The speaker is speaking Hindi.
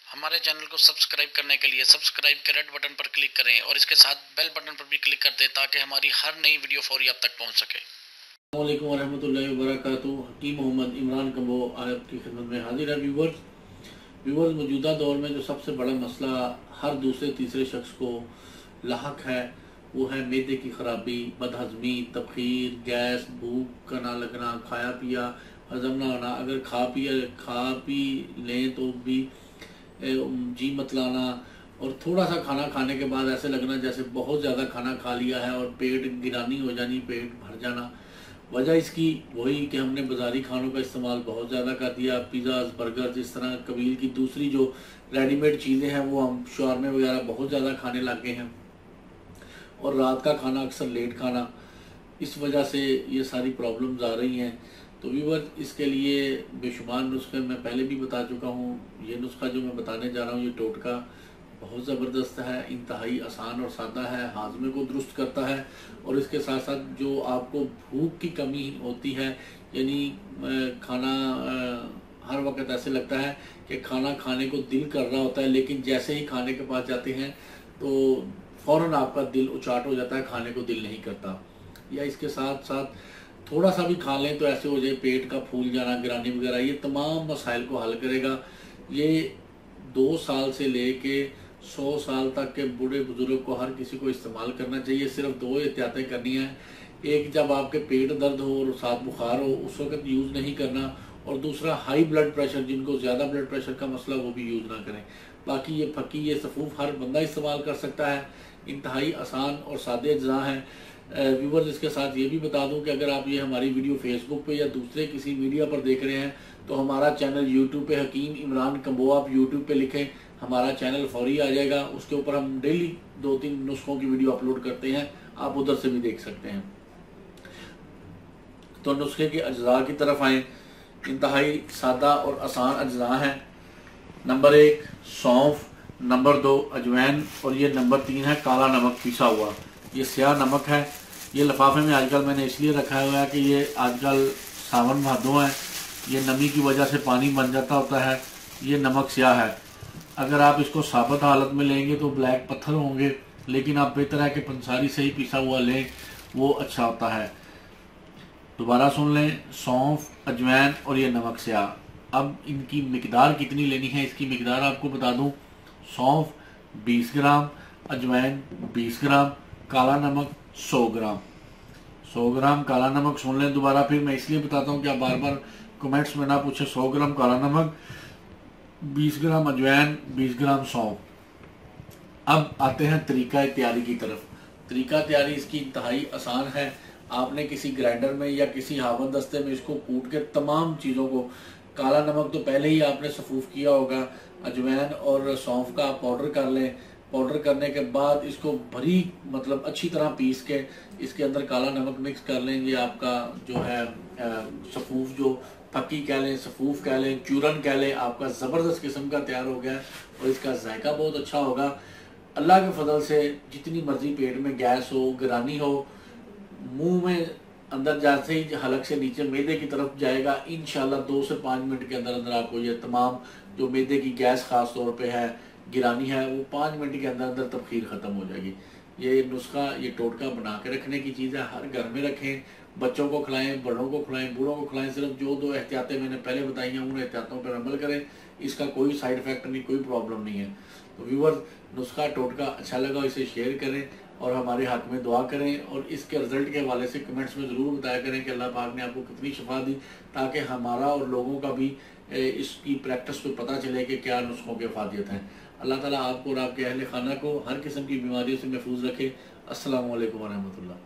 हमारे चैनल को सब्सक्राइब करने के लिए सब्सक्राइब के रेड बटन पर क्लिक करें और इसके साथ बेल बटन पर भी क्लिक कर दें ताकि हमारी हर नई वीडियो फौरी आप तक पहुंच सके। अस्सलाम वालेकुम वरहमतुल्लाहि वबरकातुहू। हकीम मोहम्मद इमरान कम्बो आपकी खिदमत में हाजिर है। व्यूवर्स मौजूदा दौर में जो सबसे बड़ा मसला हर दूसरे तीसरे शख्स को लाहक है वो है मैदे की खराबी, बदहजमी, तबखीर, गैस, भूख का ना लगना, खाया पिया हजम ना होना, अगर खा पी लें तो भी जी मत लाना, और थोड़ा सा खाना खाने के बाद ऐसे लगना जैसे बहुत ज़्यादा खाना खा लिया है और पेट गिरानी हो जानी, पेट भर जाना। वजह इसकी वही कि हमने बाज़ारी खानों का इस्तेमाल बहुत ज़्यादा कर दिया। पिज़्ज़ा, बर्गर, जिस तरह कबील की दूसरी जो रेडीमेड चीज़ें हैं वो हम शवारमे वगैरह बहुत ज़्यादा खाने लग गए हैं, और रात का खाना अक्सर लेट खाना, इस वजह से ये सारी प्रॉब्लम्स आ रही हैं। तो व्यूवर इसके लिए बेशुमार नुस्खे मैं पहले भी बता चुका हूँ। ये नुस्खा जो मैं बताने जा रहा हूँ ये टोटका बहुत ज़बरदस्त है, इंतहाई आसान और सादा है, हाजमे को दुरुस्त करता है, और इसके साथ साथ जो आपको भूख की कमी होती है, यानी खाना हर वक्त ऐसे लगता है कि खाना खाने को दिल कर रहा होता है, लेकिन जैसे ही खाने के पास जाते हैं तो फ़ौरन आपका दिल उचाट हो जाता है, खाने को दिल नहीं करता। या इसके साथ साथ थोड़ा सा भी खा लें तो ऐसे हो जाए पेट का फूल जाना, गिरानी वगैरह, ये तमाम मसाइल को हल करेगा। ये 2 साल से लेके 100 साल तक के बूढ़े बुजुर्ग को हर किसी को इस्तेमाल करना चाहिए। सिर्फ 2 एहतियातें करनी है। एक, जब आपके पेट दर्द हो और साथ बुखार हो उस वक्त यूज़ नहीं करना, और दूसरा हाई ब्लड प्रेशर, जिनको ज़्यादा ब्लड प्रेशर का मसला वो भी यूज़ ना करें। बाकी ये फकी, ये सफूफ हर बंदा इस्तेमाल कर सकता है, इंतहाई आसान और सादे अज्जा हैं। व्यूवर्स इसके साथ ये भी बता दूं कि अगर आप ये हमारी वीडियो फेसबुक पे या दूसरे किसी मीडिया पर देख रहे हैं तो हमारा चैनल यूट्यूब पे हकीम इमरान कम्बो, आप यूट्यूब पे लिखें हमारा चैनल फौरी आ जाएगा। उसके ऊपर हम डेली 2-3 नुस्खों की वीडियो अपलोड करते हैं, आप उधर से भी देख सकते हैं। तो नुस्खे के अज्जा की तरफ आए। इंतहाई सादा और आसान अज्जा हैं। नंबर 1 सौंफ, नंबर 2 अजवैन, और ये नंबर 3 है काला नमक पिसा हुआ। ये स्याह नमक है। ये लिफाफे में आजकल मैंने इसलिए रखा हुआ है कि ये आजकल सावन भादों है, ये नमी की वजह से पानी बन जाता होता है। ये नमक स्याह है। अगर आप इसको साबुत हालत में लेंगे तो ब्लैक पत्थर होंगे, लेकिन आप बेहतर है कि पंसारी से ही पिसा हुआ लें, वो अच्छा होता है। दोबारा सुन लें, सौंफ, अजवैन और ये नमक स्याह। अब इनकी मिकदार कितनी लेनी है, इसकी मिकदार आपको बता दूं। सौंफ 20 ग्राम, अजवैन 20 ग्राम, काला नमक 100 ग्राम। 100 ग्राम काला नमक सुन लें दोबारा, फिर मैं इसलिए बताता हूँ कि आप बार बार कमेंट्स में ना पूछे। 100 ग्राम काला नमक, 20 ग्राम अजवैन, 20 ग्राम सौंफ। अब आते हैं तरीका तैयारी की तरफ। तरीका तैयारी इसकी इंतहाई आसान है। आपने किसी ग्राइंडर में या किसी हावन दस्ते में इसको कूट के तमाम चीज़ों को, काला नमक तो पहले ही आपने सफूफ किया होगा, अजवैन और सौंफ का आप पाउडर कर लें। पाउडर करने के बाद इसको भरी मतलब अच्छी तरह पीस के इसके अंदर काला नमक मिक्स कर लें। ये आपका जो है सफूफ, जो फक्की कह लें, सफूफ कह लें, चूरन कह लें, आपका ज़बरदस्त किस्म का तैयार हो गया, और इसका जायका बहुत अच्छा होगा। अल्लाह के फजल से जितनी मर्जी पेट में गैस हो, गिरानी हो, मुंह में अंदर जाते ही हलक से नीचे मैदे की तरफ जाएगा, इंशाल्लाह 2 से 5 मिनट के अंदर अंदर आपको ये तमाम जो मैदे की गैस खास तौर पे है, गिरानी है, वो 5 मिनट के अंदर अंदर तबखीर ख़त्म हो जाएगी। ये नुस्खा, ये टोटका बना के रखने की चीज़ है, हर घर में रखें, बच्चों को खिलाएं, बड़ों को खिलाएं, बूढ़ों को खिलाएं। सिर्फ जो 2 एहतियातें मैंने पहले बताई हैं उन एहतियातों पर अमल करें, इसका कोई साइड इफेक्ट नहीं, कोई प्रॉब्लम नहीं है। तो व्यूअर्स नुस्खा टोटका अच्छा लगा इसे शेयर करें और हमारे हक में दुआ करें, और इसके रिजल्ट के हवाले से कमेंट्स में ज़रूर बताया करें कि अल्लाह पाक ने आपको कितनी शफा दी, ताकि हमारा और लोगों का भी इसकी प्रैक्टिस पे पता चले कि क्या नुस्खों की अफादियत है। अल्लाह ताला आपको और आपके अहले खाना को हर किस्म की बीमारियों से महफूज रखे। अस्सलामु अलैकुम वरहमतुल्लाह।